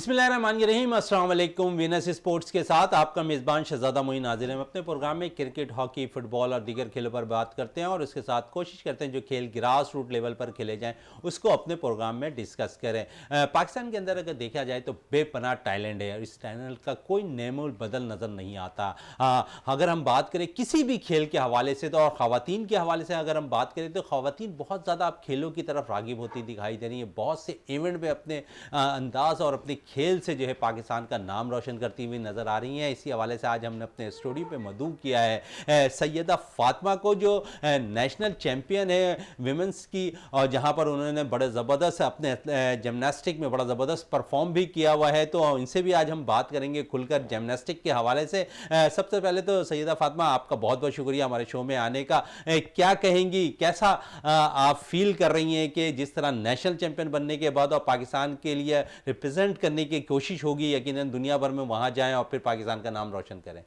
बिस्मिल्लाहिर्रहमानिर्रहीम, अस्सलाम वालेकुम। वीनस स्पोर्ट्स के साथ आपका मेज़बान शहजादा मोइन हाजिर है। हम अपने प्रोग्राम में क्रिकेट, हॉकी, फुटबॉल और दीगर खेलों पर बात करते हैं और उसके साथ कोशिश करते हैं जो खेल ग्रास रूट लेवल पर खेले जाएं उसको अपने प्रोग्राम में डिस्कस करें। पाकिस्तान के अंदर अगर देखा जाए तो बेपनाह टैलेंट है और इस टैलेंट का कोई नेमोल बदल नज़र नहीं आता। अगर हम बात करें किसी भी खेल के हवाले से तो, और ख़वातीन के हवाले से अगर हम बात करें तो ख़वातीन बहुत ज़्यादा अब खेलों की तरफ राग़िब होती दिखाई दे रही है। बहुत से इवेंट में अपने अंदाज़ और अपने खेल से जो है पाकिस्तान का नाम रोशन करती हुई नज़र आ रही हैं। इसी हवाले से आज हमने अपने स्टूडियो पे मदऊ किया है सैयदा फातिमा को, जो नेशनल चैम्पियन है विमेंस की, और जहां पर उन्होंने बड़े ज़बरदस्त अपने जिमनास्टिक में बड़ा ज़बरदस्त परफॉर्म भी किया हुआ है। तो इनसे भी आज हम बात करेंगे खुलकर जिमनास्टिक के हवाले से। सबसे पहले तो सैयदा फातिमा, आपका बहुत बहुत शुक्रिया हमारे शो में आने का। क्या कहेंगी, कैसा आप फील कर रही हैं कि जिस तरह नेशनल चैम्पियन बनने के बाद और पाकिस्तान के लिए रिप्रेजेंट करने की कोशिश होगी, यकीनन दुनिया भर में वहां जाएं और फिर पाकिस्तान का नाम रोशन करें?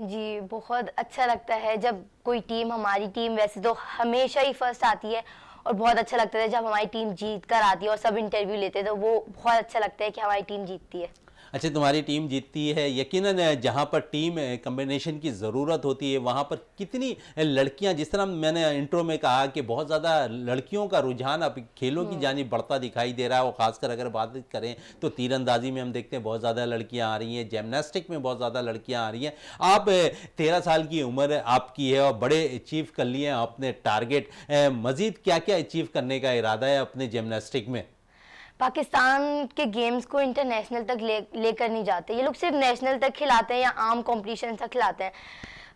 जी, बहुत अच्छा लगता है जब कोई टीम, हमारी टीम वैसे तो हमेशा ही फर्स्ट आती है, और बहुत अच्छा लगता है जब हमारी टीम जीत कर आती है और सब इंटरव्यू लेते हैं, तो वो बहुत अच्छा लगता है कि हमारी टीम जीतती है। अच्छा, तुम्हारी टीम जीतती है, यकीनन जहाँ पर टीम कम्बिनेशन की ज़रूरत होती है वहाँ पर कितनी लड़कियाँ, जिस तरह मैंने इंट्रो में कहा कि बहुत ज़्यादा लड़कियों का रुझान अब खेलों की जानिब बढ़ता दिखाई दे रहा है। और ख़ासकर अगर बात करें तो तीरंदाजी में हम देखते हैं बहुत ज़्यादा लड़कियाँ आ रही हैं, जिमनास्टिक में बहुत ज़्यादा लड़कियाँ आ रही हैं। आप 13 साल की उम्र आपकी है और बड़े अचीव कर लिए अपने टारगेट। मज़ीद क्या क्या अचीव करने का इरादा है अपने जिमनास्टिक में? पाकिस्तान के गेम्स को इंटरनेशनल तक लेकर नहीं जाते, ये लोग सिर्फ नेशनल तक खिलाते हैं या आम कंपटीशन तक खिलाते हैं।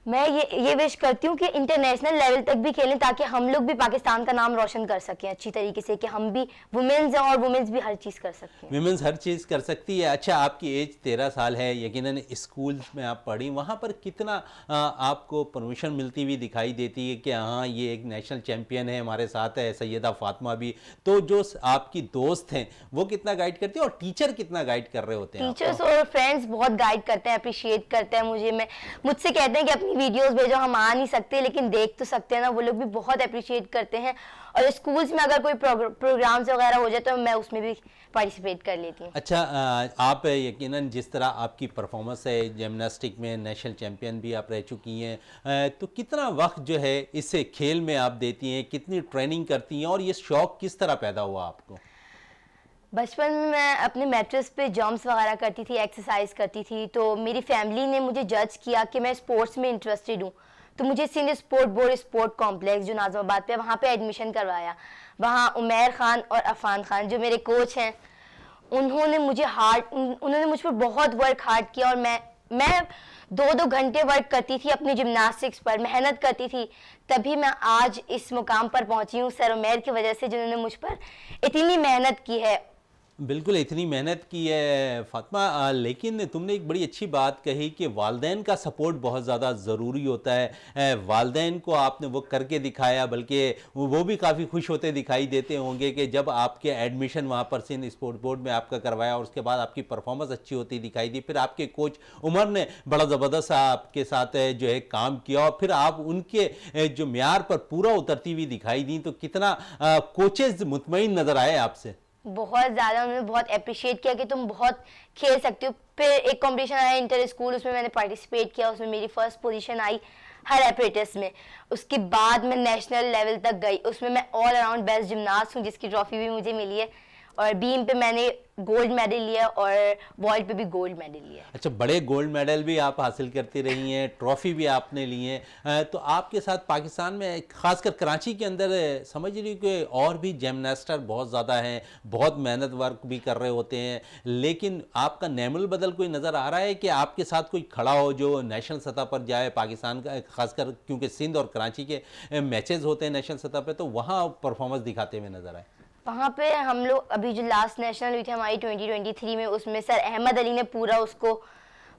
मैं ये विश करती हूँ कि इंटरनेशनल लेवल तक भी खेलें, ताकि हम लोग भी पाकिस्तान का नाम रोशन कर सकें अच्छी तरीके से, कि हम भी वुमेन्स हैं और वुमेन्स भी हर चीज़ कर सकती हैं। वुमेन्स हर चीज़ कर सकती है। अच्छा, आपकी एज 13 साल है, यकीनन स्कूल में आप पढ़ी, वहाँ पर कितना आपको परमिशन मिलती हुई दिखाई देती है कि हाँ ये एक नेशनल चैम्पियन है, हमारे साथ है सैयदा फातिमा भी, तो जो आपकी दोस्त हैं वो कितना गाइड करती है और टीचर कितना गाइड कर रहे होते हैं? टीचर्स और फ्रेंड्स बहुत गाइड करते हैं, अप्रिशिएट करते हैं मुझसे कहते हैं कि अपनी वीडियोस भेजो, हम आ नहीं सकते लेकिन देख तो सकते हैं ना। वो लोग भी बहुत अप्रिशिएट करते हैं, और स्कूल्स में अगर कोई प्रोग्राम्स वगैरह हो जाए तो मैं उसमें भी पार्टिसिपेट कर लेती हूँ। अच्छा, आप यकीनन जिस तरह आपकी परफॉर्मेंस है जिमनास्टिक में, नेशनल चैम्पियन भी आप रह चुकी हैं, तो कितना वक्त जो है इस खेल में आप देती हैं, कितनी ट्रेनिंग करती हैं और ये शौक़ किस तरह पैदा हुआ आपको? बचपन में मैं अपने मैट्रेस पे जंप्स वगैरह करती थी, एक्सरसाइज करती थी, तो मेरी फैमिली ने मुझे जज किया कि मैं स्पोर्ट्स में इंटरेस्टेड हूँ, तो मुझे Sindh sport board sport complex जो नाज़िमाबाद पे, वहाँ पे एडमिशन करवाया। वहाँ उमैर खान और अफान खान जो मेरे कोच हैं, उन्होंने मुझ पर बहुत वर्क हार्ड किया, और मैं 2-2 घंटे वर्क करती थी अपनी जिम्नास्टिक्स पर, मेहनत करती थी, तभी मैं आज इस मुकाम पर पहुंची हूँ सर उमैर की वजह से, जिन्होंने मुझ पर इतनी मेहनत की है। बिल्कुल, इतनी मेहनत की है फातिमा, लेकिन तुमने एक बड़ी अच्छी बात कही कि वालदैन का सपोर्ट बहुत ज़्यादा ज़रूरी होता है। वालदैन को आपने वो करके दिखाया, बल्कि वो भी काफ़ी खुश होते दिखाई देते होंगे कि जब आपके एडमिशन वहाँ पर सिंध स्पोर्ट बोर्ड में आपका करवाया और उसके बाद आपकी परफॉर्मेंस अच्छी होती दिखाई दी, फिर आपके कोच उमर ने बड़ा ज़बरदस्त आपके साथ जो है काम किया और फिर आप उनके जो म्यार पर पूरा उतरती हुई दिखाई दी, तो कितना कोचेज़ मुतमईन नज़र आए आपसे? बहुत ज़्यादा, उन्होंने बहुत अप्रिशिएट किया कि तुम बहुत खेल सकती हो। फिर एक कंपटीशन आया इंटर स्कूल, उसमें मैंने पार्टिसिपेट किया, उसमें मेरी फर्स्ट पोजीशन आई हर एपरेटस में। उसके बाद मैं नेशनल लेवल तक गई, उसमें मैं ऑल अराउंड बेस्ट जिम्नास्ट हूँ, जिसकी ट्रॉफी भी मुझे मिली है, और बीम पे मैंने गोल्ड मेडल लिया और वॉल्ट पे भी गोल्ड मेडल लिया। अच्छा, बड़े गोल्ड मेडल भी आप हासिल करती रही हैं, ट्रॉफी भी आपने ली है। तो आपके साथ पाकिस्तान में, खासकर कराची के अंदर, समझ रही कि और भी जिमनास्टर बहुत ज़्यादा हैं, बहुत मेहनत वर्क भी कर रहे होते हैं, लेकिन आपका नेमुल बदल कोई नज़र आ रहा है कि आपके साथ कोई खड़ा हो जो नेशनल सतह पर जाए पाकिस्तान का, खासकर क्योंकि सिंध और कराची के मैचेस होते हैं नेशनल सतह पर, तो वहाँ परफॉर्मेंस दिखाते हुए नज़र आए? वहाँ पे हम लोग अभी जो लास्ट नेशनल हुई थी हमारी 2023 में, उसमें सर अहमद अली ने पूरा उसको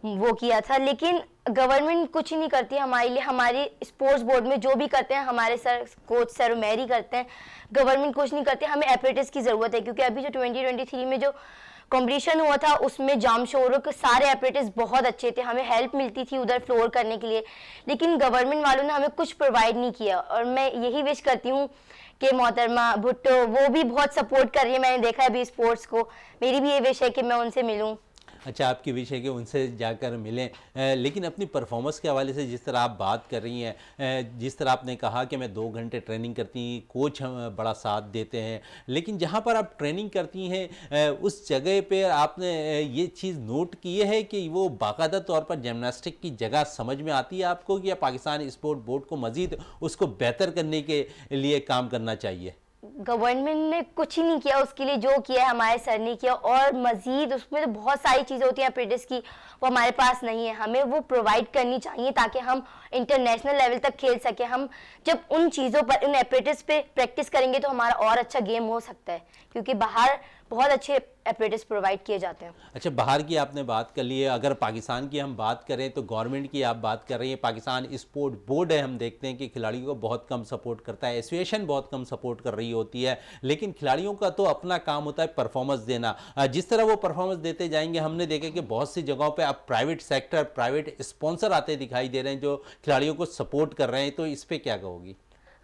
वो किया था, लेकिन गवर्नमेंट कुछ नहीं करती हमारे लिए। हमारी स्पोर्ट्स बोर्ड में जो भी करते हैं हमारे सर कोच सर उमैर करते हैं, गवर्नमेंट कुछ नहीं करती। हमें एपरेटस की ज़रूरत है, क्योंकि अभी जो 2023 में जो कंपटीशन हुआ था उसमें जाम शोरों के सारे एपरेटस बहुत अच्छे थे, हमें हेल्प मिलती थी उधर फ्लोर करने के लिए, लेकिन गवर्नमेंट वालों ने हमें कुछ प्रोवाइड नहीं किया। और मैं यही विश करती हूँ कि मोहतरमा भुट्टो वो भी बहुत सपोर्ट कर रही है, मैंने देखा है अभी स्पोर्ट्स को। मेरी भी ये विश है कि मैं उनसे मिलूं। अच्छा, आपकी विश है कि उनसे जाकर मिलें। लेकिन अपनी परफॉर्मेंस के हवाले से जिस तरह आप बात कर रही हैं, जिस तरह आपने कहा कि मैं 2 घंटे ट्रेनिंग करती हूँ, कोच हम बड़ा साथ देते हैं, लेकिन जहाँ पर आप ट्रेनिंग करती हैं उस जगह पे आपने ये चीज़ नोट की है कि वो बाकायदा तौर पर जिमनास्टिक की जगह समझ में आती है आपको कि या पाकिस्तान स्पोर्ट बोर्ड को मज़ीद उसको बेहतर करने के लिए काम करना चाहिए? गवर्नमेंट ने कुछ ही नहीं किया उसके लिए, जो किया है हमारे सर ने किया, और मजीद उसमें तो बहुत सारी चीज़ें होती हैं अप्रेंटिस की, वो हमारे पास नहीं है। हमें वो प्रोवाइड करनी चाहिए ताकि हम इंटरनेशनल लेवल तक खेल सकें। हम जब उन चीज़ों पर, उन अप्रेंटिस पे प्रैक्टिस करेंगे तो हमारा और अच्छा गेम हो सकता है, क्योंकि बाहर बहुत अच्छे अप्रेंटिस प्रोवाइड किए जाते हैं। अच्छा, बाहर की आपने बात कर ली है, अगर पाकिस्तान की हम बात करें तो गवर्नमेंट की आप बात कर रही हैं। पाकिस्तान स्पोर्ट बोर्ड है, हम देखते हैं कि खिलाड़ियों को बहुत कम सपोर्ट करता है, एसोसिएशन बहुत कम सपोर्ट कर रही होती है, लेकिन खिलाड़ियों का तो अपना काम होता है परफॉर्मेंस देना। जिस तरह वो परफॉर्मेंस देते जाएंगे, हमने देखा कि बहुत सी जगहों पर अब प्राइवेट सेक्टर, प्राइवेट स्पॉन्सर आते दिखाई दे रहे हैं जो खिलाड़ियों को सपोर्ट कर रहे हैं, तो इस पर क्या कहोगी?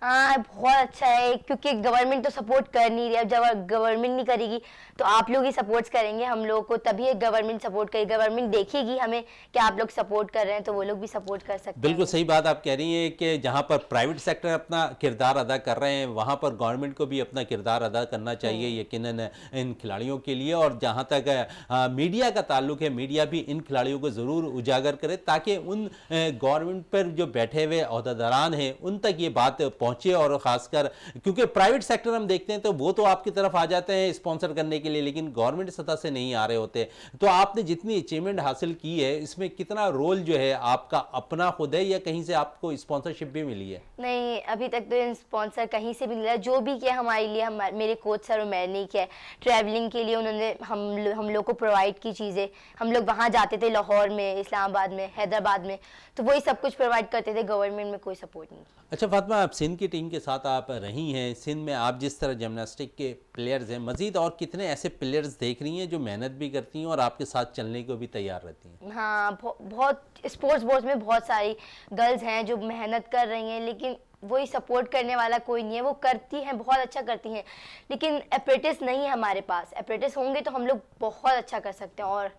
हाँ, बहुत अच्छा है, क्योंकि गवर्नमेंट तो सपोर्ट कर नहीं रही। अब जब गवर्नमेंट नहीं करेगी तो आप लोग ही सपोर्ट करेंगे हम लोगों को, तभी गवर्नमेंट सपोर्ट करेगी। गवर्नमेंट देखेगी हमें कि आप लोग सपोर्ट कर रहे हैं तो वो लोग भी सपोर्ट कर सकते हैं। बिल्कुल सही बात आप कह रही हैं कि जहाँ पर प्राइवेट सेक्टर अपना किरदार अदा कर रहे हैं, वहाँ पर गवर्नमेंट को भी अपना किरदार अदा करना चाहिए यकीनन इन खिलाड़ियों के लिए। और जहाँ तक मीडिया का ताल्लुक है, मीडिया भी इन खिलाड़ियों को ज़रूर उजागर करे ताकि उन गवर्नमेंट पर जो बैठे हुए अहदेदारान हैं उन तक ये बात पहुँचे। और ख़ासकर क्योंकि प्राइवेट सेक्टर हम देखते हैं तो वो तो आपकी तरफ आ जाते हैं स्पॉन्सर करने के लिए, लेकिन गवर्नमेंट सतह से नहीं आ रहे होते। तो आपने जितनी अचीवमेंट हासिल की है, इसमें कितना रोल जो है आपका अपना खुद है या कहीं से आपको स्पॉन्सरशिप भी मिली है? नहीं, अभी तक तो स्पॉन्सर कहीं से भी नहीं मिला। जो भी किया हमारे लिए, मेरे कोच सर और मैंने नहीं किया। ट्रैवलिंग के लिए उन्होंने हम लोग को प्रोवाइड की चीज़ें। हम लोग वहाँ जाते थे, लाहौर में, इस्लामाबाद में, हैदराबाद में, तो वही सब कुछ प्रोवाइड करते थे। गवर्नमेंट में कोई सपोर्ट नहीं। अच्छा फातिमा, आप सिंध की टीम के साथ आप रही हैं, सिंध में आप जिस तरह जिमनास्टिक के प्लेयर्स हैं, मज़ीद और कितने ऐसे प्लेयर्स देख रही हैं जो मेहनत भी करती हैं और आपके साथ चलने को भी तैयार रहती हैं? हाँ, बहुत स्पोर्ट्स बोर्ड में बहुत सारी गर्ल्स हैं जो मेहनत कर रही हैं, लेकिन वही सपोर्ट करने वाला कोई नहीं है। वो करती हैं, बहुत अच्छा करती हैं, लेकिन अप्रेंटिस नहीं है हमारे पास। अप्रेंटिस होंगे तो हम लोग बहुत अच्छा कर सकते हैं और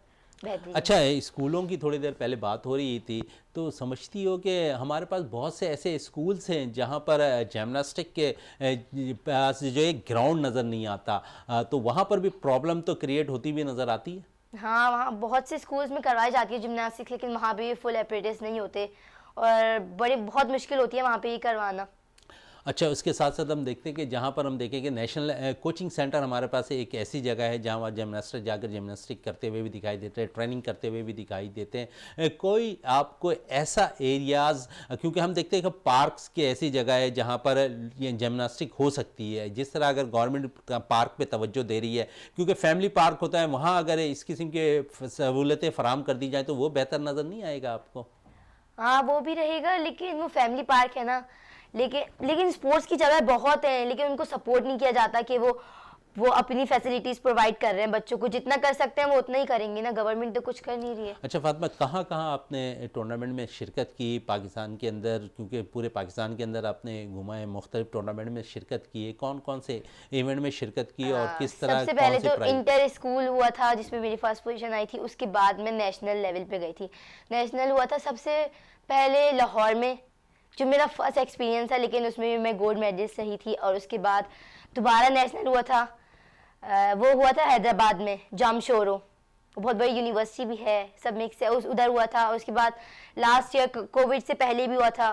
बेहतरीन। अच्छा, स्कूलों की थोड़ी देर पहले बात हो रही थी, तो समझती हो कि हमारे पास बहुत से ऐसे स्कूल्स हैं जहाँ पर जिमनास्टिक के पास जो एक ग्राउंड नज़र नहीं आता, तो वहाँ पर भी प्रॉब्लम तो क्रिएट होती हुई नज़र आती है? हाँ, वहाँ बहुत से स्कूल्स में करवाई जाती है जिम्नास्टिक्स, लेकिन वहाँ पे फुल अप्रेंटिस नहीं होते और बहुत मुश्किल होती है वहाँ पे ये करवाना। अच्छा, उसके साथ साथ हम देखते हैं कि जहाँ पर हम देखें कि नेशनल कोचिंग सेंटर हमारे पास एक ऐसी जगह है जहाँ जिमनास्टिक जाकर जिमनास्टिक करते हुए भी दिखाई देते हैं, ट्रेनिंग करते हुए भी दिखाई देते हैं। कोई आपको ऐसा एरियाज़, क्योंकि हम देखते हैं कि पार्क्स की ऐसी जगह है जहाँ पर ये जिमनास्टिक हो सकती है, जिस तरह अगर गवर्नमेंट पार्क पर तवज्जो दे रही है, क्योंकि फैमिली पार्क होता है, वहाँ अगर इस किस्म के सहूलतें फराम कर दी जाएँ तो वो बेहतर नज़र नहीं आएगा आपको? हाँ, वो भी रहेगा, लेकिन वो फैमिली पार्क है ना, लेकिन स्पोर्ट्स की जगह बहुत है, लेकिन उनको सपोर्ट नहीं किया जाता कि वो अपनी फैसिलिटीज़ प्रोवाइड कर रहे हैं बच्चों को। जितना कर सकते हैं वो उतना ही करेंगे ना, गवर्नमेंट तो कुछ कर नहीं रही है। अच्छा फातिमा, कहाँ कहाँ आपने टूर्नामेंट में शिरकत की पाकिस्तान के अंदर, क्योंकि पूरे पाकिस्तान के अंदर आपने घुमा है, मुख्तलिफ टूर्नामेंट में शिरकत की है, कौन कौन से इवेंट में शिरकत की और किस तरह? सबसे पहले तो इंटर स्कूल हुआ था जिसमें मेरी फर्स्ट पोजीशन आई थी, उसके बाद मैं नेशनल लेवल पे गई थी। नेशनल हुआ था सबसे पहले लाहौर में, जो मेरा फर्स्ट एक्सपीरियंस था, लेकिन उसमें भी मैं गोल्ड मेडलिस्ट रही थी। और उसके बाद दोबारा नेशनल हुआ था, वो हुआ था हैदराबाद में, जामशोरो, बहुत बड़ी यूनिवर्सिटी भी है, सब मिक्स है, उधर हुआ था। उसके बाद लास्ट ईयर कोविड से पहले भी हुआ था,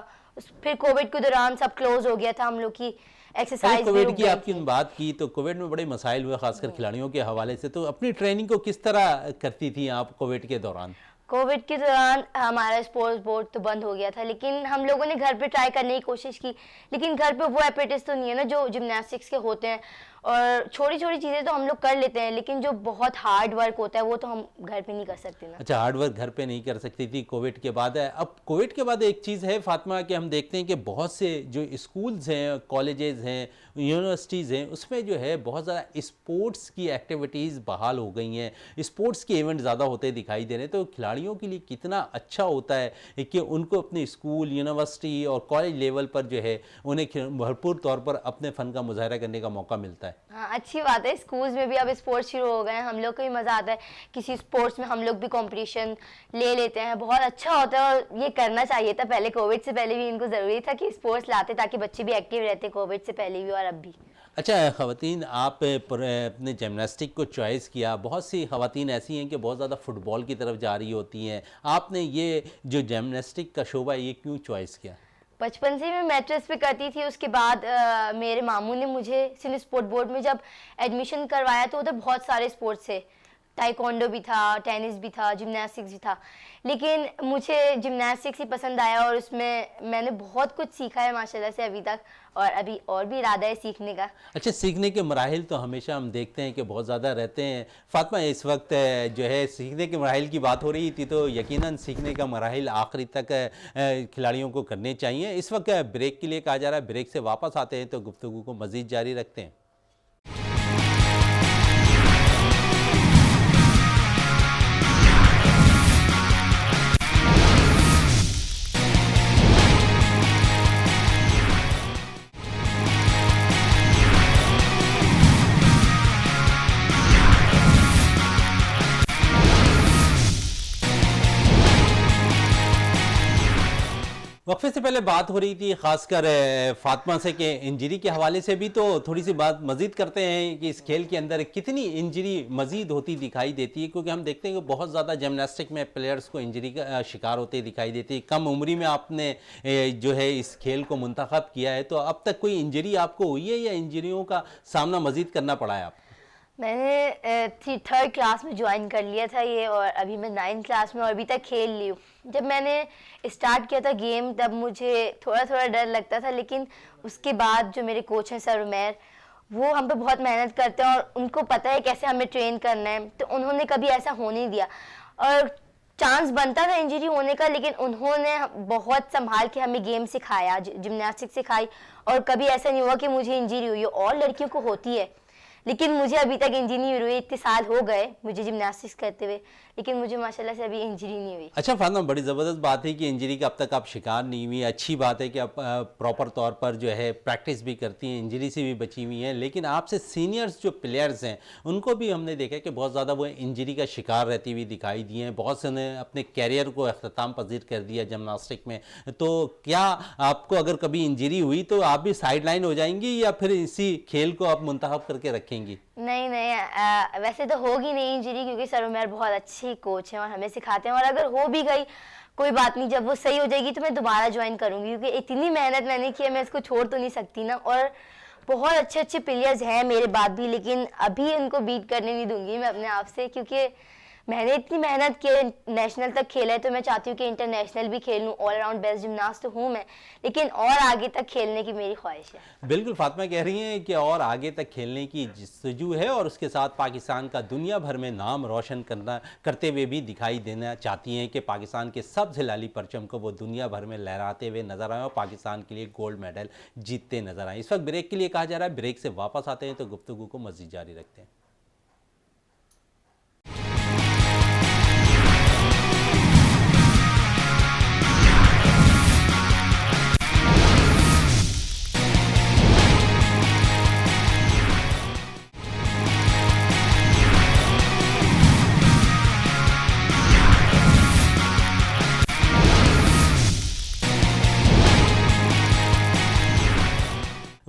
फिर कोविड के दौरान सब क्लोज हो गया था, हम लोग की एक्सरसाइज। कोविड की आपकी बात की तो कोविड में बड़े मसाइल हुए खासकर खिलाड़ियों के हवाले से, तो अपनी ट्रेनिंग को किस तरह करती थी आप कोविड के दौरान? कोविड के दौरान हमारा स्पोर्ट्स बोर्ड तो बंद हो गया था, लेकिन हम लोगों ने घर पे ट्राई करने की कोशिश की, लेकिन घर पे वो अप्रेंटिस तो नहीं है ना जो जिम्नास्टिक्स के होते हैं। और छोटी छोटी चीज़ें तो हम लोग कर लेते हैं, लेकिन जो बहुत हार्ड वर्क होता है वो तो हम घर पे नहीं कर सकते ना। अच्छा, हार्ड वर्क घर पे नहीं कर सकती थी, कोविड के बाद है। अब कोविड के बाद एक चीज़ है फातिमा कि हम देखते हैं कि बहुत से जो स्कूल्स हैं, कॉलेजेस हैं, यूनिवर्सिटीज़ हैं, उसमें जो है बहुत ज़्यादा स्पोर्ट्स की एक्टिविटीज़ बहाल हो गई हैं, स्पोर्ट्स के इवेंट ज़्यादा होते दिखाई दे रहे हैं। तो खिलाड़ियों के लिए कितना अच्छा होता है कि उनको अपने स्कूल, यूनिवर्सिटी और कॉलेज लेवल पर जो है उन्हें भरपूर तौर पर अपने फ़न का मुजाहरा करने का मौका मिलता है। हाँ, अच्छी बात है। स्कूल्स में भी अब स्पोर्ट्स शुरू हो गए हैं, हम लोग को भी मज़ा आता है। किसी स्पोर्ट्स में हम लोग भी कंपटीशन ले लेते हैं, बहुत अच्छा होता है और ये करना चाहिए था। पहले कोविड से पहले भी इनको ज़रूरी था कि स्पोर्ट्स लाते ताकि बच्चे भी एक्टिव रहते, कोविड से पहले भी और अब भी। अच्छा ख़वातीन, आप अपने जिमनास्टिक को चॉइस किया। बहुत सी ख़वातीन ऐसी हैं कि बहुत ज़्यादा फुटबॉल की तरफ जा रही होती हैं। आपने ये जो जिमनास्टिक का शोबा है ये क्यों चॉइस किया? बचपन से मैं मैट्रेस पे करती थी। उसके बाद मेरे मामू ने मुझे सिंध स्पोर्ट बोर्ड में जब एडमिशन करवाया तो उधर बहुत सारे स्पोर्ट्स थे। ताइक्वांडो भी था, टेनिस भी था, जिम्नास्टिक्स भी था, लेकिन मुझे जिम्नास्टिक्स ही पसंद आया और उसमें मैंने बहुत कुछ सीखा है माशाल्लाह से अभी तक, और अभी और भी इरादा है सीखने का। अच्छा, सीखने के मराहिल तो हमेशा हम देखते हैं कि बहुत ज़्यादा रहते हैं। फातिमा, इस वक्त जो है सीखने के मराहिल की बात हो रही थी, तो यकीनन सीखने का मराहिल आखिरी तक खिलाड़ियों को करने चाहिए। इस वक्त ब्रेक के लिए कहा जा रहा है, ब्रेक से वापस आते हैं तो गुफ्तगू को मज़ीद जारी रखते हैं। वक्फे से पहले बात हो रही थी खासकर फातिमा से कि इंजरी के हवाले से भी, तो थोड़ी सी बात मजीद करते हैं कि इस खेल के अंदर कितनी इंजरी मजीद होती दिखाई देती है, क्योंकि हम देखते हैं कि बहुत ज़्यादा जिमनास्टिक में प्लेयर्स को इंजरी का शिकार होते दिखाई देती है। कम उम्री में आपने जो है इस खेल को मुंतखब किया है, तो अब तक कोई इंजरी आपको हुई है या इंजरियों का सामना मजीद करना पड़ा है आपको? मैंने थर्ड क्लास में ज्वाइन कर लिया था ये, और अभी मैं 9th क्लास में और अभी तक खेल ली हूँ। जब मैंने स्टार्ट किया था गेम तब मुझे थोड़ा थोड़ा डर लगता था, लेकिन उसके बाद जो मेरे कोच हैं सर उमैर, वो हम पे बहुत मेहनत करते हैं और उनको पता है कैसे हमें ट्रेन करना है, तो उन्होंने कभी ऐसा होने नहीं दिया। और चांस बनता था इंजरी होने का, लेकिन उन्होंने बहुत संभाल के हमें गेम सिखाया, जिम्नास्टिक सिखाई, और कभी ऐसा नहीं हुआ कि मुझे इंजरी हुई हो। और लड़कियों को होती है, लेकिन मुझे अभी तक इंजरी नहीं हुई। इतने साल हो गए मुझे जिम्नास्टिक्स करते हुए, लेकिन मुझे माशाल्लाह से अभी इंजरी नहीं हुई। अच्छा फातिमा, बड़ी ज़बरदस्त बात है कि इंजरी का अब तक आप शिकार नहीं हुई। अच्छी बात है कि आप प्रॉपर तौर पर जो है प्रैक्टिस भी करती हैं, इंजरी से भी बची हुई हैं। लेकिन आपसे सीनियर्स जो प्लेयर्स हैं उनको भी हमने देखा कि बहुत ज़्यादा वो इंजरी का शिकार रहती हुई दिखाई दी हैं। बहुत से ने अपने कैरियर को अख्ताम पजीर कर दिया जिमनास्टिक में। तो क्या आपको अगर कभी इंजरी हुई तो आप भी साइड लाइन हो जाएंगी या फिर इसी खेल को आप मुंतखब करके रखेंगी? नहीं नहीं, वैसे तो होगी नहीं इंजरी, क्योंकि सर उमैर बहुत अच्छी कोच हैं और हमें सिखाते हैं। और अगर हो भी गई कोई बात नहीं, जब वो सही हो जाएगी तो मैं दोबारा ज्वाइन करूंगी, क्योंकि इतनी मेहनत मैंने की है, मैं इसको छोड़ तो नहीं सकती ना। और बहुत अच्छे अच्छे प्लेयर्स हैं मेरे बाद भी, लेकिन अभी उनको बीट करने नहीं दूंगी मैं अपने आप से, क्योंकि मैंने इतनी मेहनत की, नेशनल तक खेला है, तो मैं चाहती हूँ कि इंटरनेशनल भी खेल लूँ। ऑल अराउंड बेस्ट जिम्नास्ट तो हूँ मैं, लेकिन और आगे तक खेलने की मेरी ख्वाहिश है। बिल्कुल, फातिमा कह रही हैं कि और आगे तक खेलने की जस्तजू है और उसके साथ पाकिस्तान का दुनिया भर में नाम रोशन करते हुए भी दिखाई देना चाहती हैं कि पाकिस्तान के सबसे लाली परचम को वो दुनिया भर में लहराते हुए नजर आए और पाकिस्तान के लिए गोल्ड मेडल जीतते नजर आए। इस वक्त ब्रेक के लिए कहा जा रहा है, ब्रेक से वापस आते हैं तो गुफ्तगू को मज़ीद जारी रखते हैं।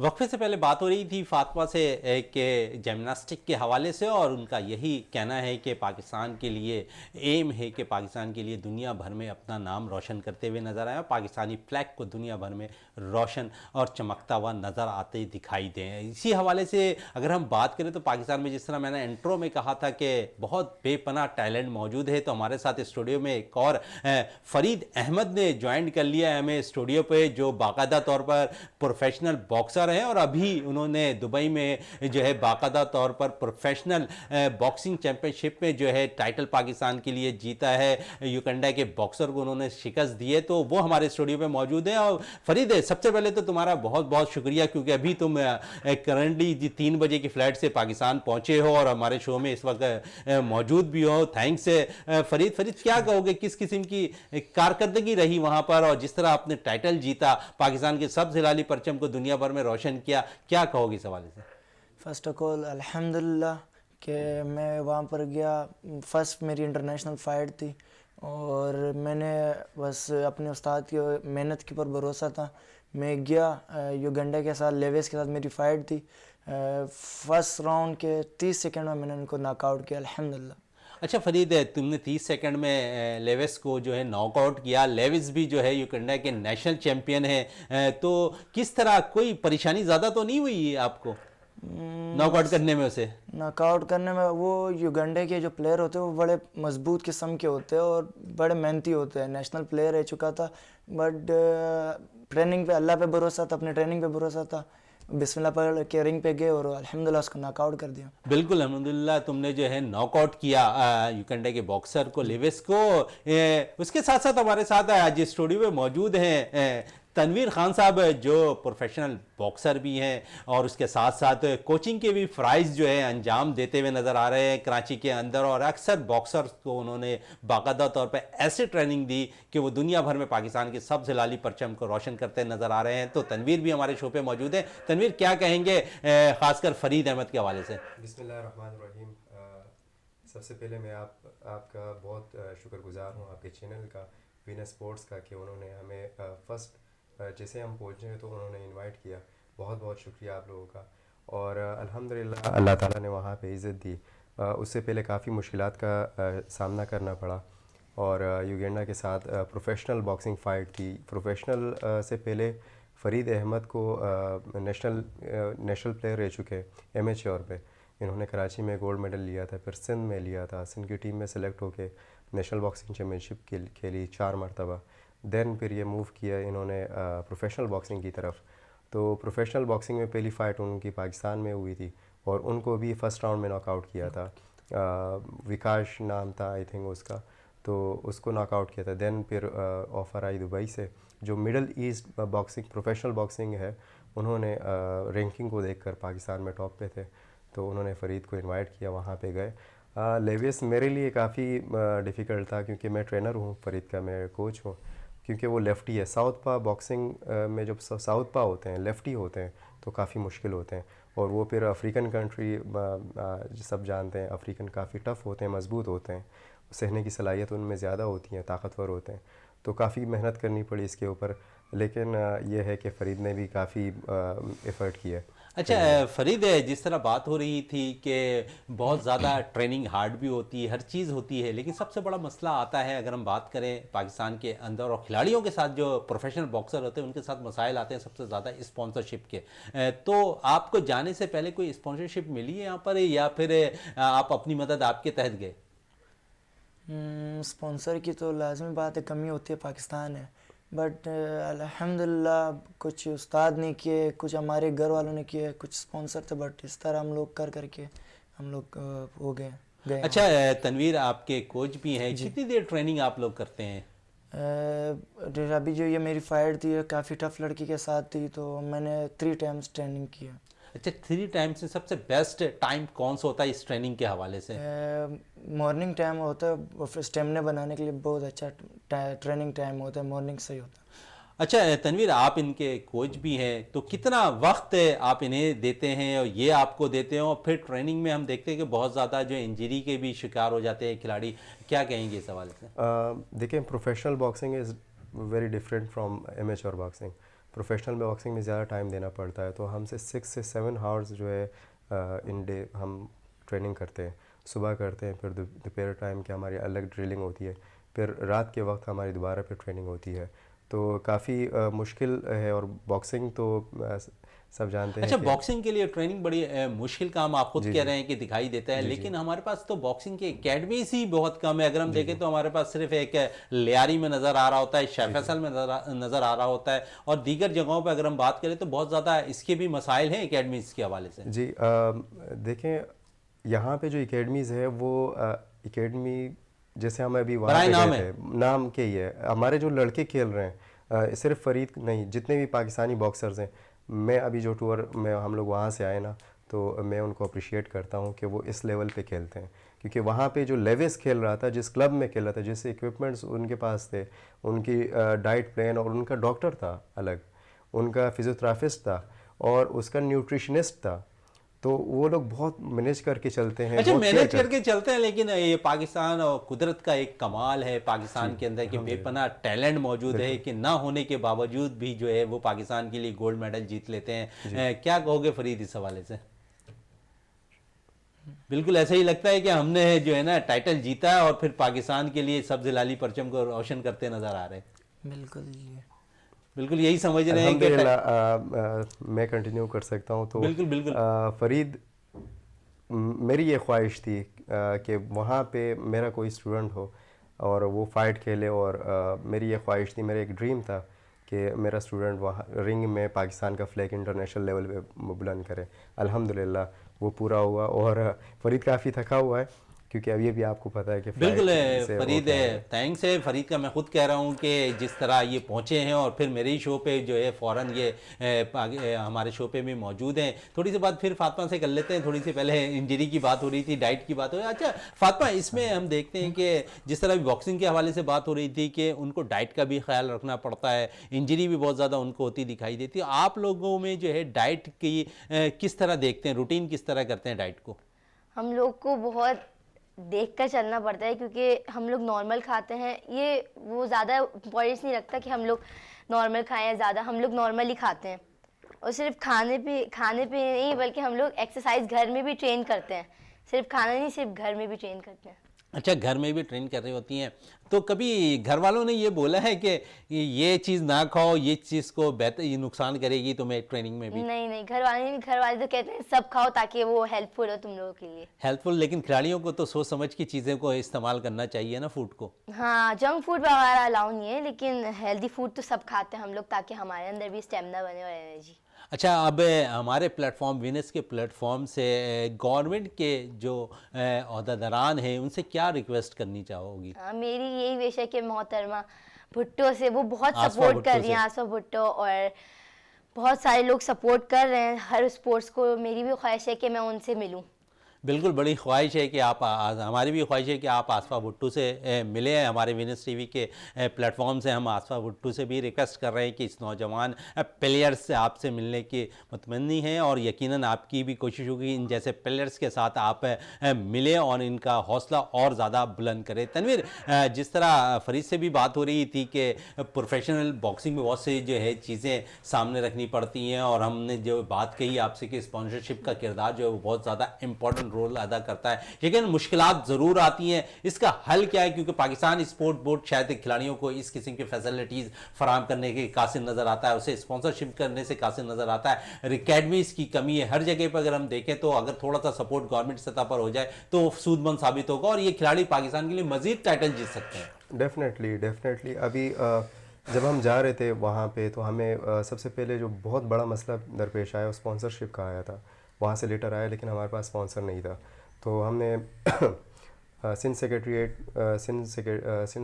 वक्फे से पहले बात हो रही थी फातिमा से कि जिमनास्टिक के हवाले से, और उनका यही कहना है कि पाकिस्तान के लिए एम है कि पाकिस्तान के लिए दुनिया भर में अपना नाम रोशन करते हुए नज़र आए, पाकिस्तानी फ्लैग को दुनिया भर में रोशन और चमकता हुआ नज़र आते दिखाई दें। इसी हवाले से अगर हम बात करें तो पाकिस्तान में, जिस तरह मैंने इंट्रो में कहा था कि बहुत बेपनाह टैलेंट मौजूद है, तो हमारे साथ स्टूडियो में एक और फरीद अहमद ने ज्वाइन कर लिया है हमें स्टूडियो पे, जो बाकायदा तौर पर प्रोफेशनल बॉक्सर हैं हैं और अभी उन्होंने दुबई में जो है बाकायदा तौर पर प्रोफेशनल बॉक्सिंग चैंपियनशिप में जो है टाइटल पाकिस्तान के लिए जीता है। युगांडा के बॉक्सर को उन्होंने शिकस्त दी है, तो वो हमारे स्टूडियो में मौजूद हैं। और फरीद, सबसे पहले तो तुम्हारा बहुत बहुत शुक्रिया, क्योंकि अभी तुम करंटली 3 बजे की फ्लाइट से पाकिस्तान पहुंचे हो और हमारे शो में इस वक्त मौजूद भी हो। थैंक्स फरीद। क्या कहोगे, किस किस्म की कारकर्दगी रही वहां पर, और जिस तरह आपने टाइटल जीता, पाकिस्तान के सब हिलाली परचम को दुनिया भर में रोशन किया, क्या कहोगे इस हवाले से? फ़र्स्ट ऑफ ऑल अल्हम्दुलिल्लाह कि मैं वहाँ पर गया। फ़र्स्ट मेरी इंटरनेशनल फ़ाइट थी और मैंने बस अपने उस्ताद की मेहनत के ऊपर भरोसा था। मैं गया, युगांडा के साथ, लेविस के साथ मेरी फ़ाइट थी। फर्स्ट राउंड के 30 सेकंड में मैंने उनको नॉकआउट किया अल्हम्दुलिल्लाह। अच्छा फरीद, तुमने 30 सेकंड में लेविस को जो है नॉकआउट किया। लेविस भी जो है युगांडा के नेशनल चैंपियन है, तो किस तरह कोई परेशानी ज़्यादा तो नहीं हुई आपको नॉकआउट करने में उसे? नॉकआउट करने में वो युगांडा के जो प्लेयर होते हैं वो बड़े मजबूत किस्म के होते हैं और बड़े मेहनती होते हैं। नेशनल प्लेयर रह चुका था, बट ट्रेनिंग पे अल्लाह पे भरोसा था, अपने ट्रेनिंग पे भरोसा था। बिस्मिल्लाह पढ़ के रिंग पे गए और अल्हम्दुलिल्लाह उसको नॉकआउट कर दिया। बिल्कुल अल्हम्दुलिल्लाह, तुमने जो है नॉकआउट किया युगांडा के बॉक्सर को, लेविस को। उसके साथ साथ हमारे साथ आज स्टूडियो में मौजूद हैं तनवीर खान साहब, जो प्रोफेशनल बॉक्सर भी हैं और उसके साथ साथ कोचिंग के भी फ़राइज़ जो है अंजाम देते हुए नज़र आ रहे हैं कराची के अंदर। और अक्सर बॉक्सर्स को उन्होंने बाकायदा तौर पर ऐसे ट्रेनिंग दी कि वो दुनिया भर में पाकिस्तान के सब हिलाली परचम को रोशन करते नज़र आ रहे हैं। तो तनवीर भी हमारे शो पे मौजूद है। तनवीर, क्या कहेंगे ख़ासकर फ़रीद अहमद के हवाले से? बिस्मिल्लाहिर्रहमानिर्रहीम। सबसे पहले मैं आपका बहुत शुक्रगुजार हूँ, आपके चैनल का, वीनस स्पोर्ट्स का, कि उन्होंने हमें फर्स्ट जैसे हम पहुँचे तो उन्होंने इनवाइट किया। बहुत बहुत शुक्रिया आप लोगों का। और अल्हम्दुलिल्लाह अल्लाह ताला ने वहाँ पे इज़्ज़त दी। उससे पहले काफ़ी मुश्किलात का सामना करना पड़ा और युगांडा के साथ प्रोफेशनल बॉक्सिंग फ़ाइट थी। प्रोफेशनल से पहले फ़रीद अहमद को नेशनल प्लेयर रह चुके एमेच्योर पे। इन्होंने कराची में गोल्ड मेडल लिया था, फिर सिंध में लिया था, सिंध की टीम में सेलेक्ट होके नेशनल बॉक्सिंग चैम्पियनशिप खेली 4 मरतबा। देन फिर ये मूव किया इन्होंने प्रोफेशनल बॉक्सिंग की तरफ। तो प्रोफेशनल बॉक्सिंग में पहली फ़ाइट उनकी पाकिस्तान में हुई थी और उनको भी फ़र्स्ट राउंड में नॉकआउट किया था। विकास नाम था आई थिंक उसका, तो उसको नॉकआउट किया था। देन फिर ऑफ़र आई दुबई से, जो middle east boxing professional boxing है, उन्होंने रैंकिंग को देखकर पाकिस्तान में टॉप पे थे, तो उन्होंने फ़रीद को इनवाइट किया, वहाँ पे गए। लेविस मेरे लिए काफ़ी डिफ़िकल्ट था क्योंकि मैं ट्रेनर हूँ फ़रीद का, मैं कोच हूँ, क्योंकि वो लेफ़्टी है। साउथ पा बॉक्सिंग में जब साउथ पा होते हैं, लेफ़्टी होते हैं, तो काफ़ी मुश्किल होते हैं। और वो फिर अफ्रीकन कंट्री सब जानते हैं, अफ्रीकन काफ़ी टफ़ होते हैं, मज़बूत होते हैं, सहने की सलाहियत उनमें ज़्यादा होती है, ताकतवर होते हैं। तो काफ़ी मेहनत करनी पड़ी इसके ऊपर, लेकिन ये है कि फ़रीद ने भी काफ़ी एफ़र्ट किया। अच्छा फरीद, जिस तरह बात हो रही थी कि बहुत ज़्यादा ट्रेनिंग हार्ड भी होती है, हर चीज़ होती है, लेकिन सबसे बड़ा मसला आता है अगर हम बात करें पाकिस्तान के अंदर और खिलाड़ियों के साथ, जो प्रोफेशनल बॉक्सर होते हैं उनके साथ मसाइल आते हैं सबसे ज़्यादा स्पॉन्सरशिप के। तो आपको जाने से पहले कोई स्पॉन्सरशिप मिली है यहाँ पर, या फिर आप अपनी मदद आपके तहत गए? स्पॉन्सर की तो लाजमी बात है, कमी होती है, पाकिस्तान है, बट अल्हम्दुलिल्लाह कुछ उस्ताद ने किए, कुछ हमारे घर वालों ने किए, कुछ स्पॉन्सर थे, बट इस तरह हम लोग करके हम लोग हो गए। अच्छा तनवीर, आपके कोच भी हैं, कितनी देर ट्रेनिंग आप लोग करते हैं? अभी जो ये मेरी फाइट थी काफ़ी टफ लड़की के साथ थी, तो मैंने 3 टाइम्स ट्रेनिंग किया। अच्छा, 3 टाइम्स में सबसे बेस्ट टाइम कौन सा होता है इस ट्रेनिंग के हवाले से? मॉर्निंग टाइम होता है, और फिर स्टेमिना बनाने के लिए बहुत अच्छा ट्रेनिंग टाइम होता है, मॉर्निंग से ही होता है। अच्छा तनवीर, आप इनके कोच भी हैं, तो कितना वक्त आप इन्हें देते हैं और ये आपको देते हैं? और फिर ट्रेनिंग में हम देखते हैं कि बहुत ज़्यादा जो इंजरी के भी शिकार हो जाते हैं खिलाड़ी, क्या कहेंगे इस सवाल से? देखिए, professional boxing is very different from amateur boxing. Professional boxing में ज़्यादा टाइम देना पड़ता है, तो हमसे 6 से 7 आवर्स जो है इन डे हम ट्रेनिंग करते हैं। सुबह करते हैं, फिर दोपहर टाइम की हमारी अलग ड्रिलिंग होती है, फिर रात के वक्त हमारी दोबारा फिर ट्रेनिंग होती है। तो काफ़ी मुश्किल है, और बॉक्सिंग तो सब जानते हैं अच्छा, कि बॉक्सिंग के लिए ट्रेनिंग बड़ी मुश्किल काम आप खुद कह रहे हैं कि दिखाई देता है, लेकिन हमारे पास तो बॉक्सिंग की एकेडमीज ही बहुत कम है। अगर हम देखें तो हमारे पास सिर्फ एक लियारी में नज़र आ रहा होता है, शाह फैसल में नज़र आ रहा होता है, और दीगर जगहों पर अगर हम बात करें तो बहुत ज़्यादा इसके भी मसाइल हैं एकेडमीज के हवाले से। जी देखें, यहाँ पे जो एकेडमीज़ है वो एकेडमी जैसे हम अभी वहाँ पे नाम गए थे, नाम के ही है। हमारे जो लड़के खेल रहे हैं, सिर्फ फरीद नहीं, जितने भी पाकिस्तानी बॉक्सर्स हैं, मैं अभी जो टूर में हम लोग वहाँ से आए ना, तो मैं उनको अप्रिशिएट करता हूँ कि वो इस लेवल पे खेलते हैं। क्योंकि वहाँ पे जो लेविस खेल रहा था, जिस क्लब में खेल रहा था, जिस इक्विपमेंट्स उनके पास थे, उनकी डाइट प्लान, और उनका डॉक्टर था अलग, उनका फिजियोथेरापिस्ट था, और उसका न्यूट्रिशनिस्ट था, तो वो लोग बहुत मैनेज करके चलते हैं। अच्छा, बहुत मैनेज care करके चलते हैं, लेकिन ये पाकिस्तान और कुदरत का एक कमाल है पाकिस्तान के अंदर कि बेपनाह टैलेंट मौजूद है, कि ना होने के बावजूद भी जो है वो पाकिस्तान के लिए गोल्ड मेडल जीत लेते हैं। क्या कहोगे फरीद इस हवाले से? बिल्कुल ऐसा ही लगता है कि हमने जो है ना टाइटल जीता है और फिर पाकिस्तान के लिए सब्ज लाली परचम को रोशन करते नजर आ रहे हैं। बिल्कुल बिल्कुल यही समझ रहे हैं कि अल्हम्दुलिल्लाह। मैं कंटिन्यू कर सकता हूँ तो बिल्कुल बिल्कुल फरीद, मेरी ये ख्वाहिश थी कि वहाँ पे मेरा कोई स्टूडेंट हो और वो फ़ाइट खेले, और मेरी ये ख्वाहिश थी, मेरा एक ड्रीम था कि मेरा स्टूडेंट वहाँ रिंग में पाकिस्तान का फ्लैग इंटरनेशनल लेवल पे बुलंद करे। अल्हम्दुलिल्लाह वो पूरा हुआ, और फरीद काफ़ी थका हुआ है क्योंकि अभी भी आपको पता है कि बिल्कुल है से फरीद, वो क्या थैंक्स है फरीद का। मैं खुद कह रहा हूँ कि जिस तरह ये पहुँचे हैं और फिर मेरे ही शो पे जो है फ़ौरन ये हमारे शो पे भी मौजूद हैं। थोड़ी सी बात फिर फातिमा से कर लेते हैं। थोड़ी सी पहले इंजरी की बात हो रही थी, डाइट की बात हो रही है। अच्छा फातिमा, इसमें हम देखते हैं कि जिस तरह बॉक्सिंग के हवाले से बात हो रही थी कि उनको डाइट का भी ख्याल रखना पड़ता है, इंजरी भी बहुत ज़्यादा उनको होती दिखाई देती है। आप लोगों में जो है डाइट की किस तरह देखते हैं, रूटीन किस तरह करते हैं डाइट को? हम लोग को बहुत देख कर चलना पड़ता है, क्योंकि हम लोग नॉर्मल खाते हैं, ये वो ज़्यादा इम्पोर्टेंस नहीं रखता कि हम लोग नॉर्मल खाएं या ज़्यादा, हम लोग नॉर्मली खाते हैं। और सिर्फ खाने पे नहीं, बल्कि हम लोग एक्सरसाइज घर में भी ट्रेन करते हैं, सिर्फ खाना नहीं, सिर्फ घर में भी ट्रेन करते हैं। अच्छा, घर में भी ट्रेन कर रही होती हैं, तो कभी घर वालों ने ये बोला है कि ये चीज़ ना खाओ, ये चीज़ को बेहतर, ये नुकसान करेगी तुम्हें ट्रेनिंग में भी? नहीं, घर वाले तो कहते हैं सब खाओ ताकि वो हेल्पफुल हो तुम लोगों के लिए। हेल्पफुल, लेकिन खिलाड़ियों को तो सोच समझ की चीज़ें को इस्तेमाल करना चाहिए ना, फूड को। हाँ, जंक फूड वगैरह अलाउ नहीं है, लेकिन हेल्दी फूड तो सब खाते हैं हम लोग, ताकि हमारे अंदर भी स्टेमिना बने और एनर्जी। अच्छा, अब हमारे प्लेटफॉर्म विनर्स के प्लेटफॉर्म से गवर्नमेंट के जो ओहदेदारान हैं उनसे क्या रिक्वेस्ट करनी चाहोगी? हाँ, मेरी यही विश है कि मोहतरमा भुट्टो से, वो बहुत आसफा सपोर्ट भुट्टो कर रही हैं, से। आसफा भुट्टो, और बहुत सारे लोग सपोर्ट कर रहे हैं हर स्पोर्ट्स को। मेरी भी ख्वाहिश है कि मैं उनसे मिलूं। बिल्कुल, बड़ी ख्वाहिश है कि आप हमारी भी ख्वाहिश है कि आप आसफा भुट्टो से मिले हैं। हमारे विनर्स टीवी के प्लेटफॉर्म से हम आसफा भुट्टो से भी रिक्वेस्ट कर रहे हैं कि इस नौजवान प्लेयर्स से आपसे मिलने की मुतमन्नी हैं, और यकीनन आपकी भी कोशिश होगी इन जैसे प्लेयर्स के साथ आप मिले और इनका हौसला और ज़्यादा बुलंद करें। तनवीर, जिस तरह फरीद से भी बात हो रही थी कि प्रोफेशनल बॉक्सिंग में बहुत सी जो है चीज़ें सामने रखनी पड़ती हैं, और हमने जो बात कही आपसे कि स्पॉन्सरशिप का किरदार जो है वो बहुत ज़्यादा इंपॉर्टेंट रोल अदा करता है, लेकिन मुश्किलात ज़रूर आती हैं। इसका हल क्या है? क्योंकि पाकिस्तान स्पोर्ट बोर्ड शायद खिलाड़ियों को इस किस्म की फैसिलिटीज़ फराहम करने के कासिर नज़र आता है, उसे स्पॉन्सरशिप करने से कासिर नज़र आता है। एकेडमीज़ की कमी है हर जगह पर। अगर हम देखें तो अगर थोड़ा सा सपोर्ट गवर्नमेंट सतह पर हो जाए तो सूदमंद साबित होगा, और ये खिलाड़ी पाकिस्तान के लिए मजीद टाइटल जीत सकते हैं। डेफिनेटली अभी जब हम जा रहे थे वहाँ पे तो हमें सबसे पहले जो बहुत बड़ा मसला दरपेश आया वो स्पॉन्सरशिप का आया था। वहाँ से लेटर आया लेकिन हमारे पास स्पॉन्सर नहीं था, तो हमने सिंध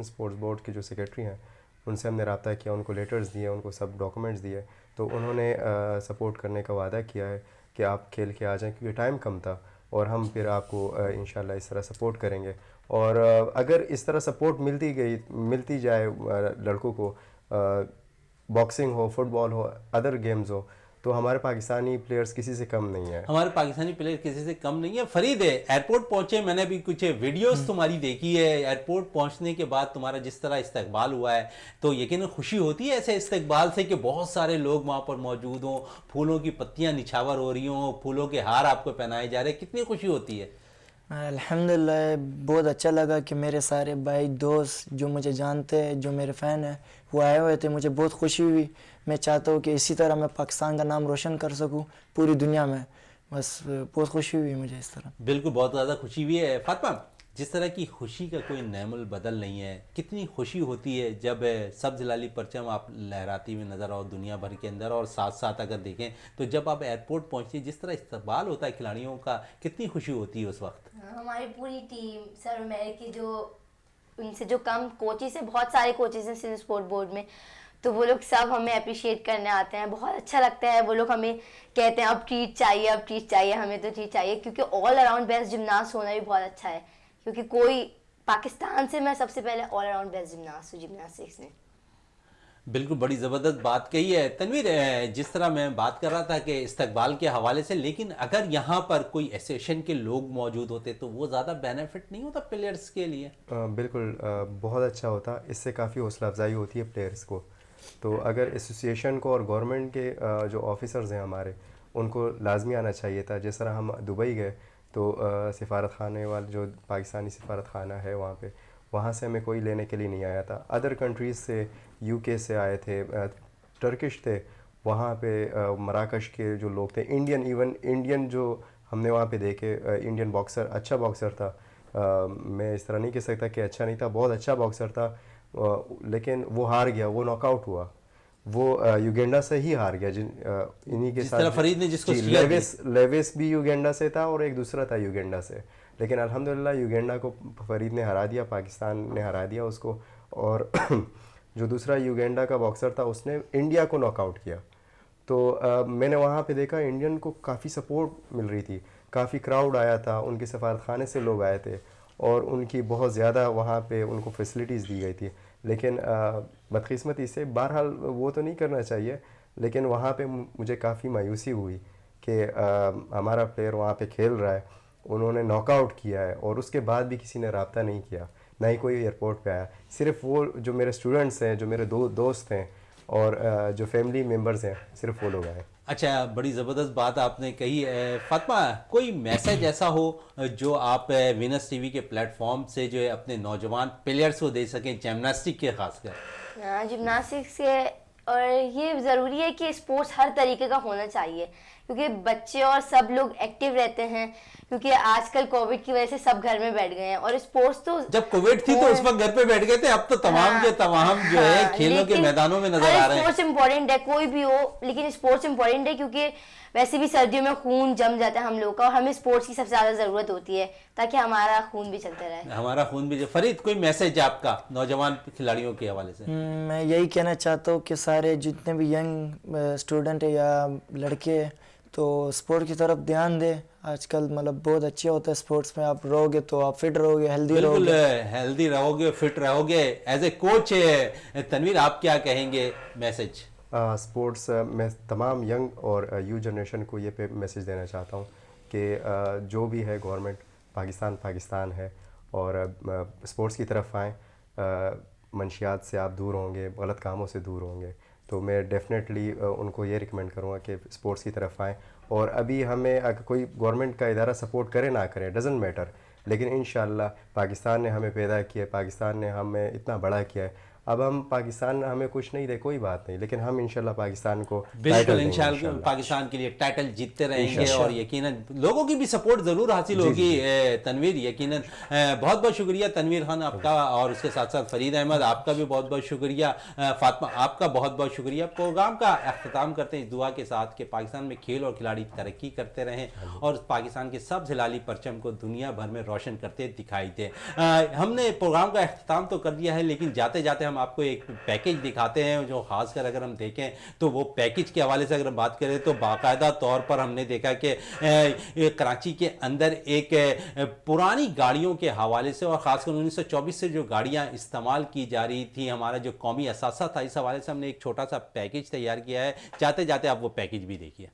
स्पोर्ट्स बोर्ड के जो सेक्रेटरी हैं उनसे हमने रब्ता किया, उनको लेटर्स दिए, उनको सब डॉक्यूमेंट्स दिए, तो उन्होंने सपोर्ट करने का वादा किया है कि आप खेल के आ जाएं, क्योंकि टाइम कम था, और हम फिर आपको इंशाल्लाह इस तरह सपोर्ट करेंगे। और अगर इस तरह सपोर्ट मिलती जाए लड़कों को, बॉक्सिंग हो, फुटबॉल हो, अदर गेम्स हो, तो हमारे पाकिस्तानी प्लेयर्स किसी से कम नहीं है। हमारे पाकिस्तानी प्लेयर किसी से कम नहीं है। फरीद है, एयरपोर्ट पहुंचे, मैंने अभी कुछ वीडियोस तुम्हारी देखी है, एयरपोर्ट पहुंचने के बाद तुम्हारा जिस तरह इस्तकबाल हुआ है, तो यकीनन खुशी होती है ऐसे इस्तकबाल से कि बहुत सारे लोग वहां पर मौजूद हों, फूलों की पत्तियां निछावर हो रही हों, फूलों के हार आपको पहनाए जा रहे हैं, कितनी खुशी होती है? अल्हम्दुलिल्लाह बहुत अच्छा लगा कि मेरे सारे भाई दोस्त जो मुझे जानते हैं, जो मेरे फ़ैन हैं, वो आए हुए थे। मुझे बहुत खुशी हुई। मैं चाहता हूँ कि इसी तरह मैं पाकिस्तान का नाम रोशन कर सकूँ पूरी दुनिया में। बस बहुत खुशी हुई मुझे इस तरह। बिल्कुल, बहुत ज़्यादा खुशी हुई है। फातिमा, जिस तरह की खुशी का कोई नेमुल बदल नहीं है, कितनी खुशी होती है जब सब्ज़ लाली परचम आप लहराती हुई नज़र आओ दुनिया भर के अंदर, और साथ साथ अगर देखें तो जब आप एयरपोर्ट पहुंचती जिस तरह इस्तकबाल होता है खिलाड़ियों का, कितनी खुशी होती है उस वक्त। हमारी पूरी टीम, सर मेरे की जो उनसे जो कम कोचेस हैं, बहुत सारे कोचेस हैं सिंध स्पोर्ट बोर्ड में, तो वो लोग सब हमें अप्रिशिएट करने आते हैं। बहुत अच्छा लगता है। वो लोग हमें कहते हैं अब ट्रीट चाहिए, अब ट्रीट चाहिए, हमें तो ट्रीट चाहिए, क्योंकि ऑल अराउंड बेस्ट जिमनास्ट होना भी बहुत अच्छा है। क्योंकि कोई पाकिस्तान से, मैं सबसे पहले ऑल अराउंड बेस्ट जिमनास्ट हूँ जिमनास्टिक्स में। बिल्कुल, बड़ी ज़बरदस्त बात कही है तनवीर। जिस तरह मैं बात कर रहा था कि इस्तकबाल के हवाले से, लेकिन अगर यहाँ पर कोई एसोसिएशन के लोग मौजूद होते तो वो ज़्यादा बेनिफिट नहीं होता प्लेयर्स के लिए? बिल्कुल, बहुत अच्छा होता। इससे काफ़ी हौसला अफजाई होती है प्लेयर्स को। तो अगर एसोसिएशन को और गवर्नमेंट के जो ऑफिसर्स हैं हमारे, उनको लाजमी आना चाहिए था। जिस तरह हम दुबई गए तो सिफारत खाने वाले जो पाकिस्तानी सिफारत खाना है वहाँ पे, वहाँ से हमें कोई लेने के लिए नहीं आया था। अदर कंट्रीज़ से, यूके से आए थे, टर्किश थे, वहाँ पे मराकश के जो लोग थे, इंडियन जो हमने वहाँ पे देखे, इंडियन बॉक्सर, अच्छा बॉक्सर था। मैं इस तरह नहीं कह सकता कि अच्छा नहीं था, बहुत अच्छा बॉक्सर था। लेकिन वो हार गया, वो नॉकआउट हुआ, वो युगांडा से ही हार गया। इन्हीं के साथ फरीद ने जिसको लेविस भी युगांडा से था और एक दूसरा था युगांडा से। लेकिन अल्हम्दुलिल्लाह युगांडा को फरीद ने हरा दिया, पाकिस्तान ने हरा दिया उसको। और जो दूसरा युगांडा का बॉक्सर था उसने इंडिया को नॉकआउट किया। तो मैंने वहाँ पे देखा इंडियन को काफ़ी सपोर्ट मिल रही थी, काफ़ी क्राउड आया था, उनके सफारत खाने से लोग आए थे और उनकी बहुत ज़्यादा वहाँ पे उनको फैसिलिटीज़ दी गई थी। लेकिन बदकिस्मती से, बहरहाल वो तो नहीं करना चाहिए, लेकिन वहाँ पे मुझे काफ़ी मायूसी हुई कि हमारा प्लेयर वहाँ पे खेल रहा है, उन्होंने नॉकआउट किया है और उसके बाद भी किसी ने रब्ता नहीं किया, ना ही कोई एयरपोर्ट पे आया। सिर्फ वो जो मेरे स्टूडेंट्स हैं, जो मेरे दोस्त हैं और जो फैमिली मेम्बर्स हैं, सिर्फ वो लोग आए। अच्छा, बड़ी ज़बरदस्त बात आपने कही है। फातिमा, कोई मैसेज ऐसा हो जो आप विनस टीवी के प्लेटफॉर्म से जो है अपने नौजवान प्लेयर्स को दे सकें, जिमनास्टिक के खासकर? जिमनास्टिक्स के, और ये ज़रूरी है कि स्पोर्ट्स हर तरीके का होना चाहिए, क्योंकि बच्चे और सब लोग एक्टिव रहते हैं। क्योंकि आजकल कोविड की वजह से सब घर में बैठ गए हैं, और स्पोर्ट्स तो जब कोविड थी तो उस वक्त घर पे बैठ गए थे, अब तो तमाम के तमाम जो है खेलों के मैदानों में नजर आ रहे हैं। स्पोर्ट्स इम्पोर्टेंट है, कोई भी हो, लेकिन स्पोर्ट्स इम्पोर्टेंट है क्योंकि वैसे भी सर्दियों में खून जम जाता है हम लोग का, और हमें स्पोर्ट्स की सबसे ज़्यादा ज़रूरत होती है ताकि हमारा खून भी चलता रहे। हमारा खून भी। फरीद, कोई मैसेज आपका नौजवान खिलाड़ियों के हवाले से? मैं यही कहना चाहता हूँ कि सारे जितने भी यंग स्टूडेंट है या लड़के हैं, तो स्पोर्ट की तरफ ध्यान दें। आजकल मतलब बहुत अच्छे होता है स्पोर्ट्स में, आप रहोगे तो आप फिट रहोगे, हेल्दी रहोगे। बिल्कुल, हेल्दी रहोगे, फिट रहोगे। एज ए कोच तनवीर, आप क्या कहेंगे मैसेज? स्पोर्ट्स में तमाम यंग और यूथ जनरेशन को ये पे मैसेज देना चाहता हूँ कि जो भी है गवर्नमेंट, पाकिस्तान है और स्पोर्ट्स की तरफ आएँ। मंशियात से आप दूर होंगे, गलत कामों से दूर होंगे, तो मैं डेफिनेटली उनको ये रिकमेंड करूँगा कि स्पोर्ट्स की तरफ आएँ। और अभी हमें अगर कोई गवर्नमेंट का इदारा सपोर्ट करे ना करे, डजेंट मैटर, लेकिन इंशाल्लाह पाकिस्तान ने हमें पैदा किया, पाकिस्तान ने हमें इतना बड़ा किया है। अब हम पाकिस्तान हमें कुछ नहीं दे, कोई बात नहीं, लेकिन हम इंशाल्लाह पाकिस्तान को बिल्कुल इंशाल्लाह पाकिस्तान के लिए टाइटल जीतते रहेंगे और यकीनन लोगों की भी सपोर्ट ज़रूर हासिल होगी। तनवीर, यकीनन बहुत बहुत शुक्रिया तनवीर खान आपका, और उसके साथ साथ फरीद अहमद आपका भी बहुत बहुत शुक्रिया। फातिमा, आपका बहुत बहुत शुक्रिया। प्रोग्राम का अख्ताम करते हैं इस दुआ के साथ कि पाकिस्तान में खेल और खिलाड़ी तरक्की करते रहें और पाकिस्तान के सब हिलाली परचम को दुनिया भर में रोशन करते दिखाई दे। हमने प्रोग्राम का अख्ताम तो कर दिया है, लेकिन जाते जाते आपको एक पैकेज दिखाते हैं जो खासकर अगर हम देखें तो वो पैकेज के हवाले से अगर हम बात करें तो बाकायदा तौर पर हमने देखा कि कराची के अंदर एक पुरानी गाड़ियों के हवाले से और खासकर 1924 से जो गाड़ियां इस्तेमाल की जा रही थी, हमारा जो कौमी असासा था, इस हवाले से हमने एक छोटा सा पैकेज तैयार किया है। जाते जाते आप वो पैकेज भी देखिए।